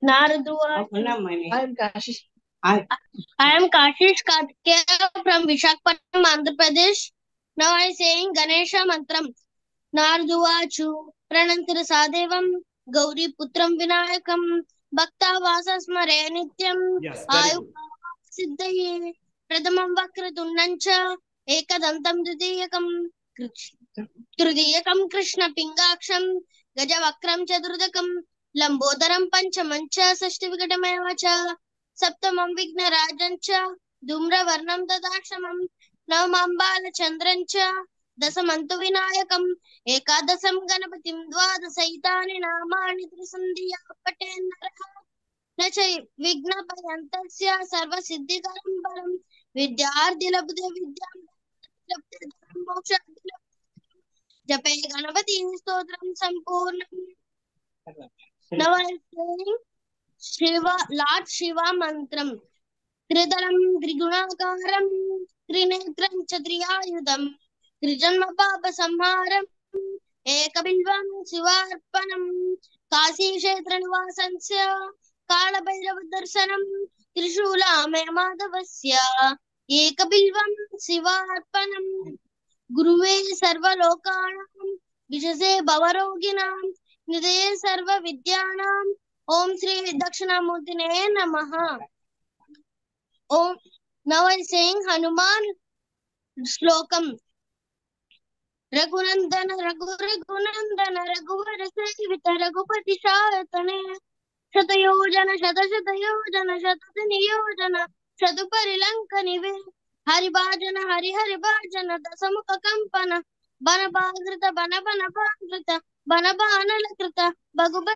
Nardua. I am Kashish. I am Kashish Katke from Visakhapatnam, Andhra Pradesh. Now I saying Ganesha Mantram. Narduvachu Pranantira Sadevam Gauri Putram Vinayakam Bhakta Vasa Smare Nityam Yes, very Ayu good. Siddhaye Pradamam Vakratundancha Ekadantam Didiyakam Trudiyakam Krishna Pingaksham Gajavakram Chadurdakam Lambodaram Panchamancha Sashtivikatameva Saptamam Vignarajancha Dhumravarnam Dadakshamam Navamambala Chandrancha Dasamantu Vinayakam Ekadasam Ganapatim Dvadasaitāni Namāni Trisandiya Patendra Nacha Vignapayantasya Sarva Siddhikaram Balam Vidyarthi Labdhe Vidyam Labdhe Dharam Moksha Jape Ganapati Stotram Sampurnam. Now I am saying Shiva, Lord Shiva Mantram. Tridalam Triguణాకారం Trinetram Chatriyayudam Trijanma Papa Samharam Ekabildvam Shivarpanam Kasi Kshetra Nivasansya Kalabhairava Darshanam Trishula Me Madhavasya Ekabilvam Shivarpanam Guruve Sarva Lokanam Vishase Bhavaroginam Nidhe Sarva Vidyanam Om Sri Dakshinamurtine Namaha. Om. Now I am saying Hanuman Slokam. Raghunandana Raghunandana Raghuvar Sevita Raghupati Shatane Shatayojana Shatashatayojana Shatatniyojana Shatuparilankanive Haribhajana Haribhajana Dasamuka Kampana Banabagrita Banabanabagrita Banabanakrita Bhagubha